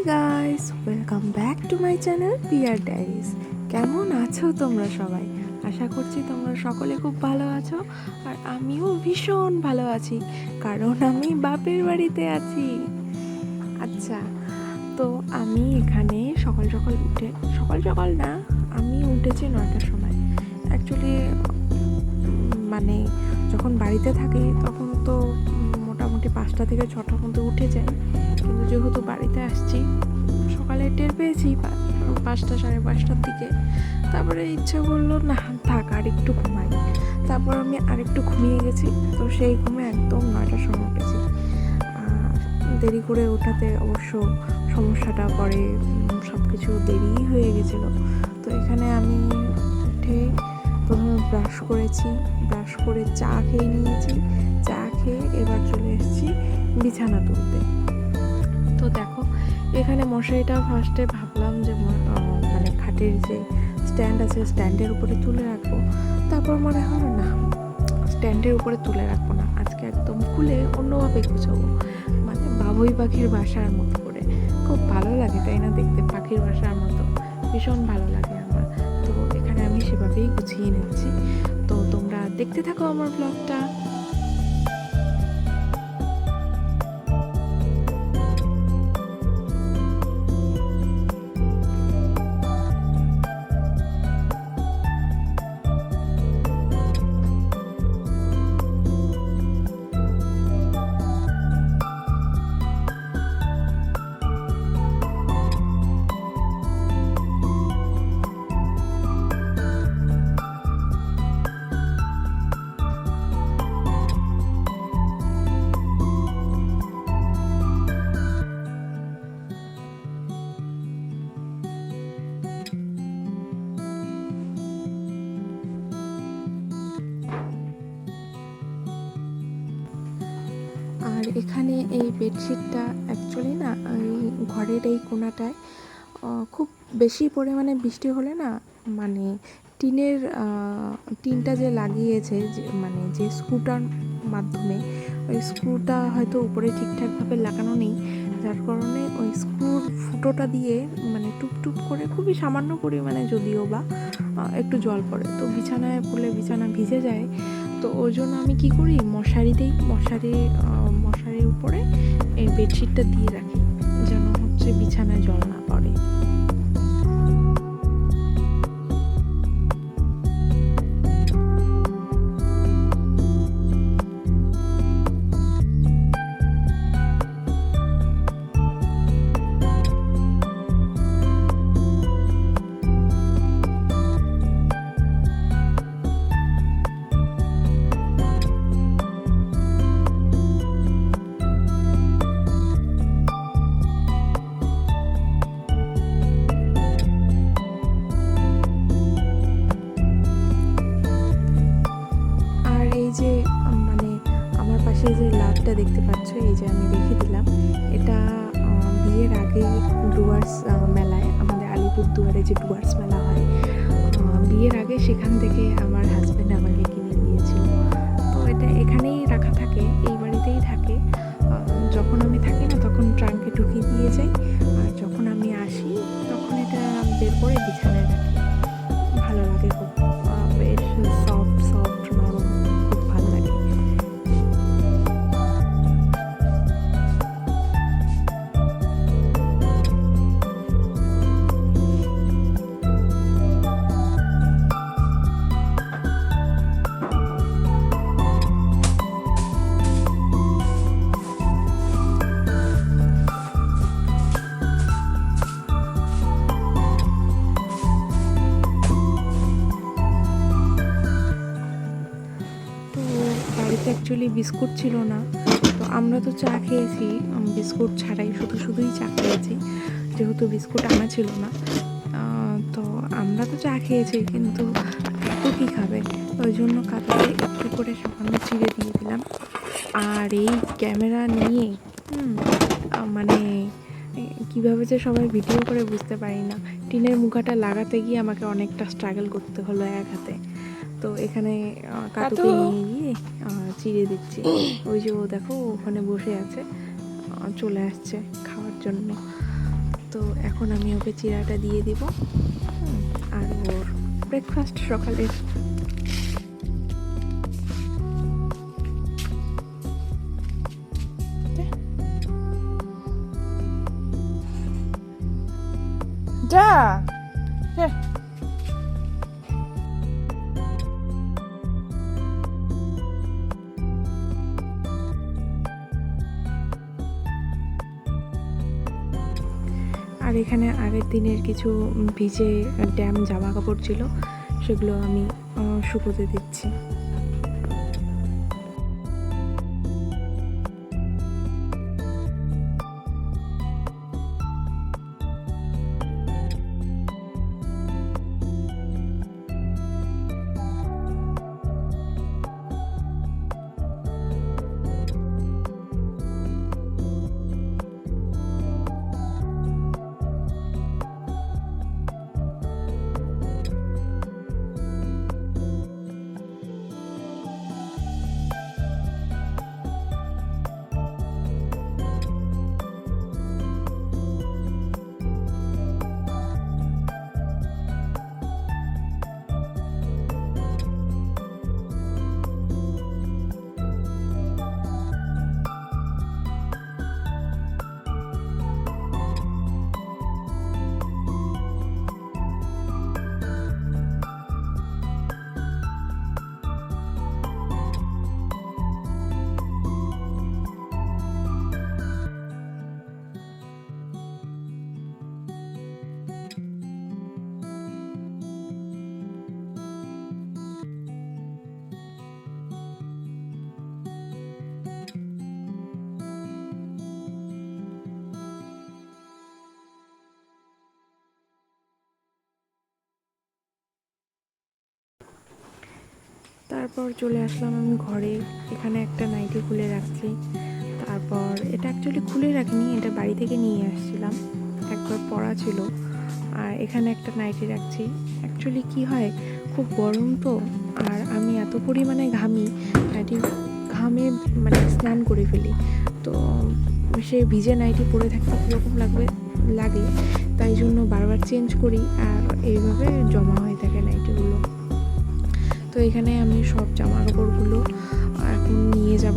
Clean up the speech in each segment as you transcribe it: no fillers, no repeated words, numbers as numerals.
Guys, welcome back to my channel Pier Diaries. কেমন আছো তোমরা সবাই? আশা করছি তোমরা সকলে খুব ভালো আছো, আর আমিও ভীষণ ভালো আছি, কারণ আমি বাপের বাড়িতে আছি। আচ্ছা, তো আমি এখানে সকাল সকাল উঠে, সকাল সকাল না, আমি উঠেছি 9টার সময়। অ্যাকচুয়ালি মানে যখন বাড়িতে থাকি তখন তো মোটামুটি 5টা থেকে 6টার মধ্যে উঠে যাই, কিন্তু যেহেতু বাড়িতে আসছি সকালে টের পেয়েছি 5টা, সাড়ে 5টার দিকে। তারপরে ইচ্ছে করলো না থাক আর একটু ঘুমাই, তারপর আমি আরেকটু ঘুমিয়ে গেছি। তো সেই ঘুমে একদম 9টার সময় উঠেছি। দেরি করে ওঠাতে অবশ্য সমস্যাটা পরে সব কিছু দেরিই হয়ে গেছিলো। তো এখানে আমি উঠে প্রথমে ব্রাশ করেছি, ব্রাশ করে চা খেয়ে নিয়েছি। চা খেয়ে এবার চলে এসেছি বিছানা তুলতে। তো দেখো, এখানে মশারিটা ফার্স্টে ভাবলাম যে মানে খাটের যে স্ট্যান্ড আছে স্ট্যান্ডের উপরে তুলে রাখবো, তারপর মনে হলো না, স্ট্যান্ডের উপরে তুলে রাখবো না, আজকে একদম খুলে অন্যভাবে গুছাবো, মানে বাবুই পাখির বাসার মতো করে। খুব ভালো লাগে তাই না দেখতে, পাখির বাসার মতো ভীষণ ভালো লাগে আমার। তো এখানে আমি সেভাবেই গুছিয়ে নিচ্ছি। তো তোমরা দেখতে থাকো আমার ব্লগটা। আর এখানে এই বেডশিটটা অ্যাকচুয়ালি না, এই ঘরের এই কোণাটায় খুব বেশি পরিমাণে বৃষ্টি হলে না, মানে টিনটা যে লাগিয়েছে, যে মানে যে স্ক্রুটার মাধ্যমে, ওই স্ক্রুটা হয়তো উপরে ঠিকঠাকভাবে লাগানো নেই, যার কারণে ওই স্ক্রুর ফুটোটা দিয়ে মানে টুপটুপ করে, খুবই সামান্য পরিমাণে যদিও বা একটু জল পড়ে, তো বিছানায় পড়লে বিছানা ভিজে যায়। তো ওই জন্য আমি কী করি, মশারির উপরে এই বেডশিটটা দিয়ে রাখি, যেন হচ্ছে বিছানায় জল না পড়ে। যে মানে আমার পাশে যে লাভটা দেখতে পাচ্ছ, এই যে আমি রেখে দিলাম, এটা বিয়ের আগে ডুয়ার্স মেলায়, আমাদের আলিপুরদুয়ারে যে ডুয়ার্স মেলা হয়, বিয়ের আগে সেখান থেকে আমার হাজব্যান্ড আমাকে কিনে দিয়েছিল। তো এটা এখানেই রাখা থাকে, এই বাড়িতেই থাকে। যখন আমি থাকি না তখন ট্রাঙ্কে ঢুকিয়ে দিয়ে যাই, আর যখন আমি আসি তখন এটা বের করে বিছানায় রাখি। ভালো লাগে খুব, বেশ সফট সফট নরম, খুব ভালো লাগে। অ্যাকচুয়ালি বিস্কুট ছিল না, তো আমরা তো চা খেয়েছি বিস্কুট ছাড়াই, শুধুই চা খেয়েছি, যেহেতু বিস্কুট আনা ছিল না। তো আমরা তো চা খেয়েছি, কিন্তু কাকু কী খাবে, ওই জন্য কাকুকে একটু করে সামান্য চিড়ে দিয়ে দিলাম। আর এই ক্যামেরা নিয়ে মানে কীভাবে যে সবাই ভিডিও করে বুঝতে পারি না, টিনের মুখাটা লাগাতে গিয়ে আমাকে অনেকটা স্ট্রাগল করতে হলো এক হাতে। তো এখানে কাকুকে নিয়ে গিয়ে চিড়ে দিচ্ছি। ওই যে ও দেখো ওখানে বসে আছে, চলে আসছে খাওয়ার জন্য। তো এখন আমি ওকে চিড়াটা দিয়ে দিব আর ওর ব্রেকফাস্ট সকালের। যা আর এখানে আগের দিনের কিছু ভিজে ড্যাম জামা কাপড় ছিল, সেগুলো আমি শুকোতে দিচ্ছি। তারপর চলে আসলাম আমি ঘরে। এখানে একটা নাইটি খুলে রাখছি। তারপর এটা অ্যাকচুয়ালি খুলে রাখিনি, এটা বাড়ি থেকে নিয়ে আসছিলাম, একবার পরা ছিল। আর এখানে একটা নাইটি রাখছি। অ্যাকচুয়ালি কি হয়, খুব গরম তো, আর আমি এত পরিমাণে ঘামি, নাইটি ঘামে মানে স্নান করে ফেলি, তো সে ভিজে নাইটি পরে থাকতে কীরকম লাগে, তাই জন্য বারবার চেঞ্জ করি, আর এইভাবে জমা হয়ে থাকে নাইটিগুলো। তো এখানে আমি সব জামা কাপড়গুলো এখন নিয়ে যাব,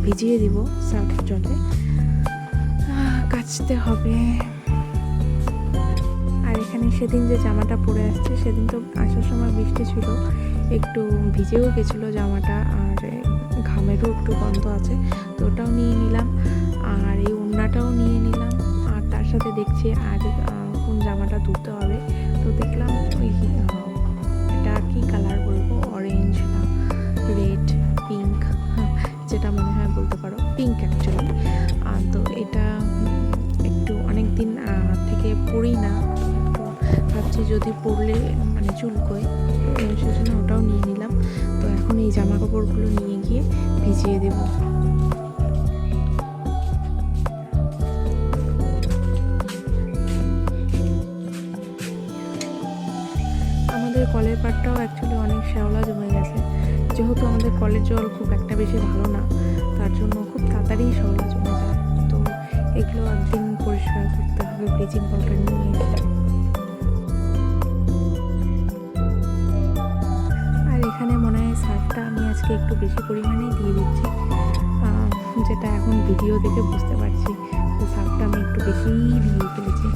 ভিজিয়ে দিব সার্ফ জলে, কাচতে হবে। আর এখানে সেদিন যে জামাটা পরে আসছে, সেদিন তো আসার সময় বৃষ্টি ছিল, একটু ভিজেও গেছিলো জামাটা, আর ঘামেরও একটু গন্ধ আছে, তো ওটাও নিয়ে নিলাম, আর এই ওড়নাটাও নিয়ে নিলাম। আর তার সাথে দেখছি আর কোন জামাটা ধুতে হবে, তো দেখলাম ওই এটা কি কালার বলবো, অরেঞ্জ না রেড পিঙ্ক, যেটা মনে হয় বলতে পারো পিঙ্ক অ্যাকচুয়ালি। তো এটা একটু অনেক দিন থেকে পরি না, তো ভাবছি যদি পরলে মানে চুলকোয়, সেজন্য ওটাও নিয়ে নিলাম। তো এখন এই জামা কাপড়গুলো নিয়ে গিয়ে ভিজিয়ে দেবো। আমাদের কলের পাড়টাও অ্যাকচুয়ালি অনেক শ্যাওলা জমে গেছে, যেহেতু আমাদের কলের জল খুব একটা বেশি ভালো না, তার জন্য খুব তাড়াতাড়ি শ্যাওলা জমে যায়। তো এগুলো একদিন পরিষ্কার করতে হবে ব্লিচিং পাউডার নিয়ে এসে। আর এখানে মনে হয় সার্ফটা আমি আজকে একটু বেশি পরিমাণেই দিয়ে দিচ্ছি, যেটা এখন ভিডিও দেখে বুঝতে পারছি যে সার্ফটা আমি একটু বেশিই দিয়ে ফেলেছি।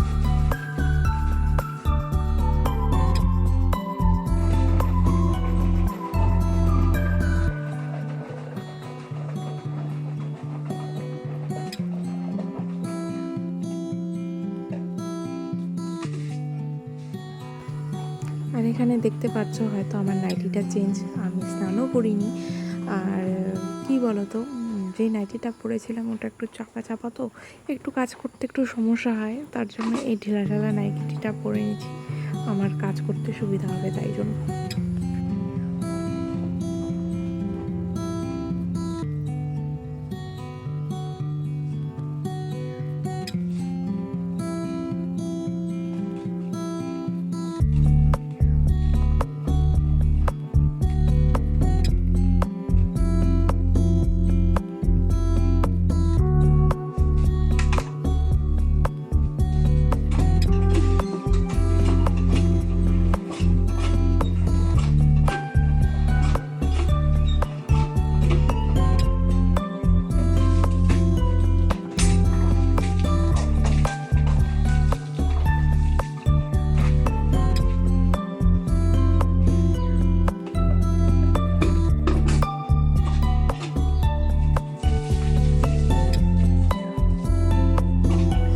আর এখানে দেখতে পাচ্ছ হয়তো আমার নাইটিটা চেঞ্জ, আমি স্নানও করিনি। আর কি বলতো, যে নাইটিটা পরেছিলাম ওটা একটু চাপা চাপা, তো একটু কাজ করতে একটু সমস্যা হয়, তার জন্য এই ঢিলা ঢালা নাইটিটা পরে নিয়েছি, আমার কাজ করতে সুবিধা হবে তাই জন্য।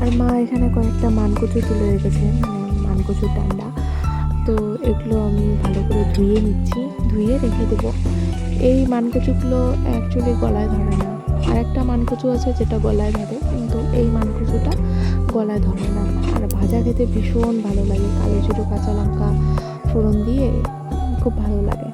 আর মা এখানে কয়েকটা মানকচু তুলে রেখেছে, মানে মানকচুর ডান্ডা। তো এগুলো আমি ভালো করে ধুয়ে নিচ্ছি, ধুয়ে রেখে দেবো। এই মানকচুগুলো অ্যাকচুয়ালি গলায় ধরে না। আর একটা মানকচু আছে যেটা গলায় ধরে, কিন্তু এই মানকচুটা গলায় ধরে না। আর ভাজা খেতে ভীষণ ভালো লাগে, কালো জিরে কাঁচা লঙ্কা ফোড়ন দিয়ে খুব ভালো লাগে।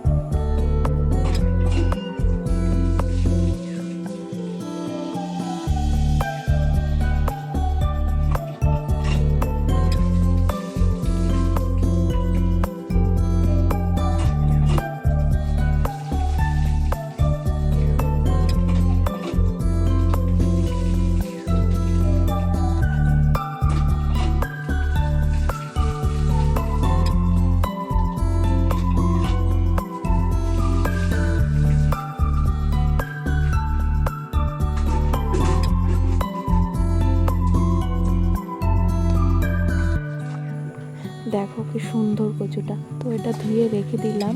দেখো কি সুন্দর কচুটা। তো এটা ধুয়ে রেখে দিলাম,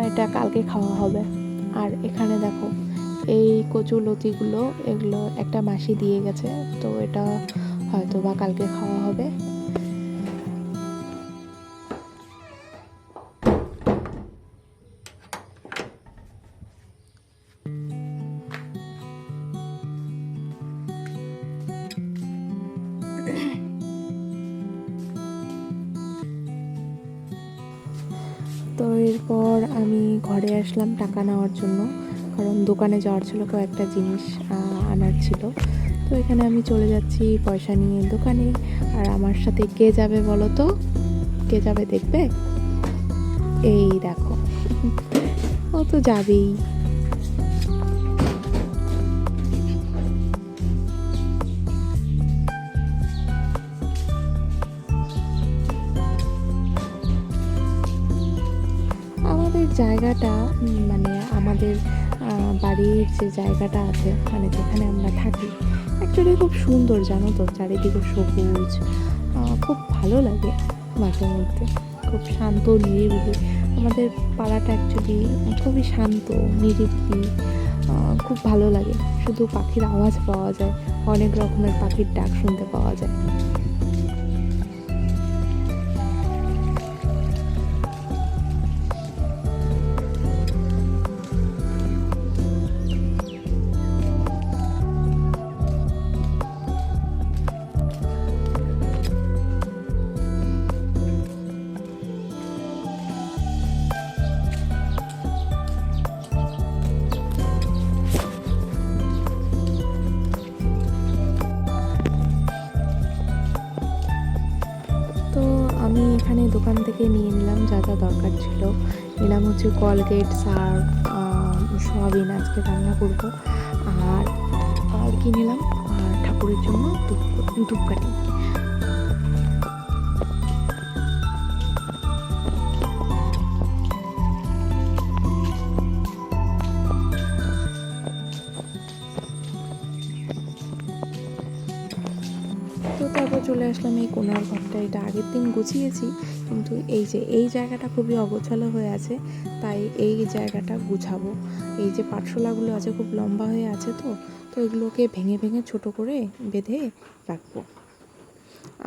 এটা কালকে খাওয়া হবে। আর এখানে দেখো এই কচু লতিগুলো, এগুলো একটা মাসি দিয়ে গেছে, তো এটা হয়তো বা কালকে খাওয়া হবে। তো এরপর আমি ঘরে আসলাম টাকা নেওয়ার জন্য, কারণ দোকানে যাওয়ার ছিল, কয়েকটা জিনিস আনার ছিল। তো এখানে আমি চলে যাচ্ছি পয়সা নিয়ে দোকানে। আর আমার সাথে কে যাবে বলো তো? কে যাবে দেখবে? এই দেখো, ও তো যাবেই। আমাদের জায়গাটা, মানে আমাদের বাড়ির যে জায়গাটা আছে, মানে যেখানে আমরা থাকি, অ্যাকচুয়ালি খুব সুন্দর, জানো তো, চারিদিকে সবুজ, খুব ভালো লাগে মাঝে মধ্যে, খুব শান্ত নিরিবিলি। আমাদের পাড়াটা অ্যাকচুয়ালি খুবই শান্ত নিরিবিলি, খুব ভালো লাগে। শুধু পাখির আওয়াজ পাওয়া যায়, অনেক রকমের পাখির ডাক শুনতে পাওয়া যায়। তো আমি এখানে দোকান থেকে নিয়ে নিলাম যা যা দরকার ছিল। নিলাম হচ্ছে কলগেট, সার্ফ, সোয়াবিন আজকে রান্না করব। আর আর কি নিলাম, আর ঠাকুরের জন্য ধূপকাঠি। তো তারপর চলে আসলাম এই কোণার ঘরটা। এটা আগের দিন গুছিয়েছি, কিন্তু এই যে এই জায়গাটা খুবই অগোছালো হয়ে আছে, তাই এই জায়গাটা গুছাবো। এই যে পাটশোলাগুলো আছে খুব লম্বা হয়ে আছে, তো তো এগুলোকে ভেঙে ভেঙে ছোট করে বেঁধে রাখবো।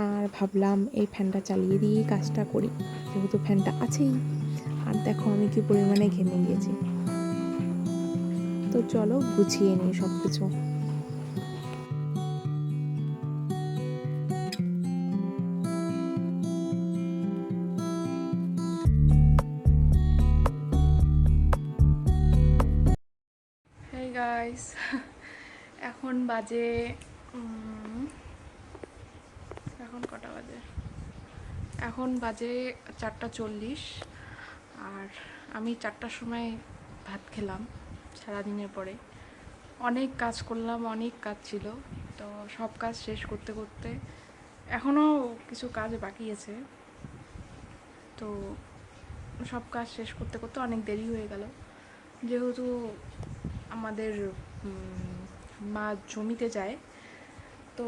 আর ভাবলাম এই ফ্যানটা চালিয়ে দিয়েই কাজটা করি, যেহেতু ফ্যানটা আছেই। আর দেখো আমি কি পরিমাণে ঘেমে গিয়েছি। তো চলো গুছিয়ে নিই সব কিছু। হেই গাইস, এখন বাজে এখন কটা বাজে? এখন বাজে 4:40। আর আমি 4টার সময় ভাত খেলাম সারাদিনের পরে। অনেক কাজ করলাম, অনেক কাজ ছিল। তো সব কাজ শেষ করতে করতে এখনও কিছু কাজ বাকি আছে, তো সব কাজ শেষ করতে করতে অনেক দেরি হয়ে গেল। যেহেতু আমাদের মা জমিতে যায়, তো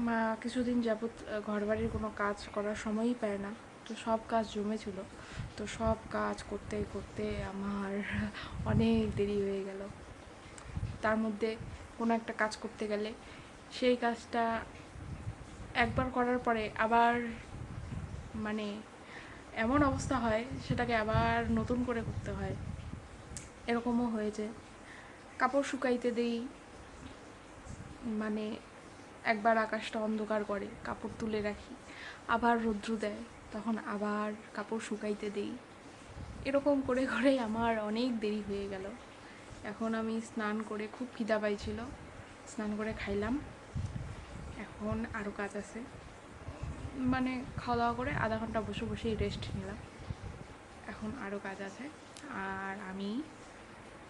মা কিছুদিন যাবৎ ঘরবাড়ির কোনো কাজ করার সময়ই পায় না। তো সব কাজ জমেছিল, তো সব কাজ করতে করতে আমার অনেক দেরি হয়ে গেল। তার মধ্যে কোনো একটা কাজ করতে গেলে সেই কাজটা একবার করার পরে আবার মানে এমন অবস্থা হয় সেটাকে আবার নতুন করে করতে হয়। এরকমও হয়েছে। কাপড় শুকাইতে দেই, মানে একবার আকাশটা অন্ধকার করে, কাপড় তুলে রাখি, আবার রৌদ্র দেয়, তখন আবার কাপড় শুকাইতে দেই। এরকম করে করেই আমার অনেক দেরি হয়ে গেল। এখন আমি স্নান করে, খুব খিদা পাইছিল, স্নান করে খাইলাম। এখন আরও কাজ আছে, মানে খাওয়া দাওয়া করে আধা ঘন্টা বসে বসেই রেস্ট নিলাম। এখন আরও কাজ আছে, আর আমি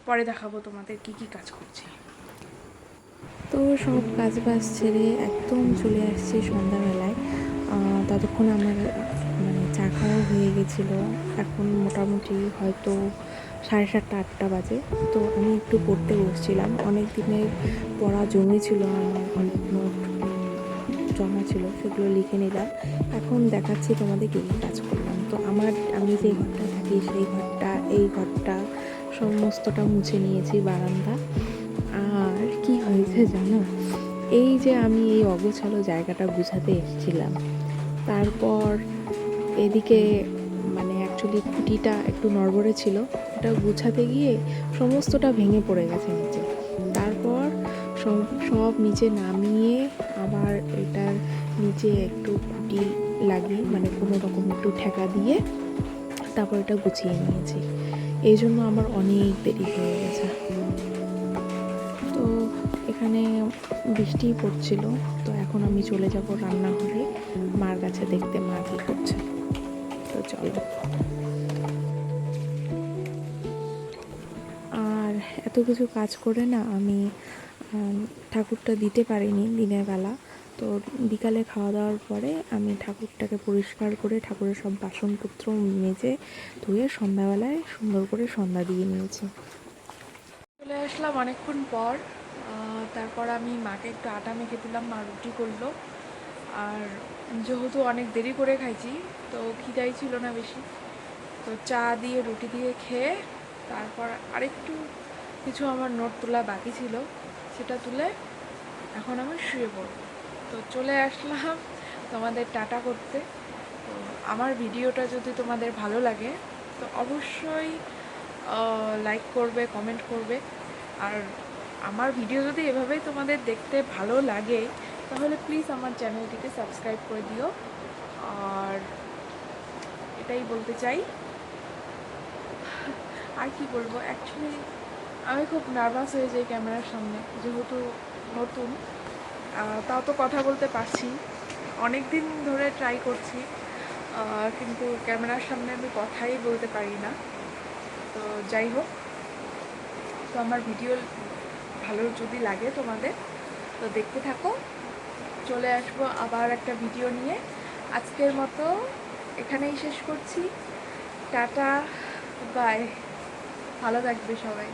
পরে দেখাবো তোমাদের কি কি কাজ করছি। তো সব কাজ বাজ ছেড়ে একদম চলে আসছি সন্ধ্যাবেলায়। ততক্ষণ আমার মানে চা খাওয়া হয়ে গেছিলো। এখন মোটামুটি হয়তো 7:30-8টা বাজে। তো আমি একটু পড়তে বসছিলাম। অনেক দিনের পড়া জমেছিল, আমার অনেক নোট জমা ছিল, সেগুলো লিখে নিলাম। এখন দেখাচ্ছি তোমাদের কী কী কাজ করলাম। তো আমি যে ঘরটা থাকি সেই ঘরটা, এই ঘরটা সমস্তটা মুছে নিয়েছি, বারান্দা। আর কি হয়েছে জানো, এই যে আমি এই অগোছালো জায়গাটা গুছাতে এসেছিলাম, তারপর এদিকে মানে অ্যাকচুয়ালি খুঁটিটা একটু নড়বড়ে ছিল, ওটা গুছাতে গিয়ে সমস্তটা ভেঙে পড়ে গেছে নিচে। তারপর সব নিচে নামিয়ে আবার এটার নিচে একটু খুঁটি লাগিয়ে, মানে কোনো রকম একটু ঠেকা দিয়ে তারপর এটা গুছিয়ে নিয়েছি। এই জন্য আমার অনেক দেরি হয়ে গেছে। তো এখানে বৃষ্টি পড়ছিল, তো এখন আমি চলে যাব রান্নাঘরে মার কাছে, দেখতে মা কী করছে। তো চলো। আর এত কিছু কাজ করে না আমি ঠাকুরটা দিতে পারিনি দিনের বেলা। তো বিকালে খাওয়া দাওয়ার পরে আমি ঠাকুরটাকে পরিষ্কার করে ঠাকুরের সব বাসনপত্র মেজে ধুয়ে সন্ধ্যাবেলায় সুন্দর করে সন্ধ্যা দিয়ে নিয়েছি। চলে আসলাম অনেকক্ষণ পর। তারপর আমি মাকে একটু আটা মেখে দিলাম, মা রুটি করলো। আর যেহেতু অনেক দেরি করে খাইছি, তো খিদাই ছিল না বেশি, তো চা দিয়ে রুটি দিয়ে খেয়ে তারপর আরেকটু কিছু আমার নোট তোলা বাকি ছিল, সেটা তুলে এখন আমি শুয়ে পড়ব। তো চলে আসলাম তোমাদের টাটা করতে। তো আমার ভিডিওটা যদি তোমাদের ভালো লাগে তো অবশ্যই লাইক করবে, কমেন্ট করবে। আর আমার ভিডিও যদি এভাবেই তোমাদের দেখতে ভালো লাগে তাহলে প্লিজ আমার চ্যানেলটিকে সাবস্ক্রাইব করে দিও। আর এটাই বলতে চাই। আর কি বলবো, অ্যাকচুয়ালি আমি খুব নার্ভাস হয়ে যাই ক্যামেরার সামনে, যেহেতু নতুন। তাও তো কথা বলতে পারছি, অনেক দিন ধরে ট্রাই করছি, কিন্তু ক্যামেরার সামনে আমি কথাই বলতে পারি না। তো যাই হোক, তো আমার ভিডিও ভালো যদি লাগে তোমাদের তো দেখতে থাকো। চলে আসবো আবার একটা ভিডিও নিয়ে। আজকের মতো এখানেই শেষ করছি। টাটা, বাই, ভালো থাকবে সবাই।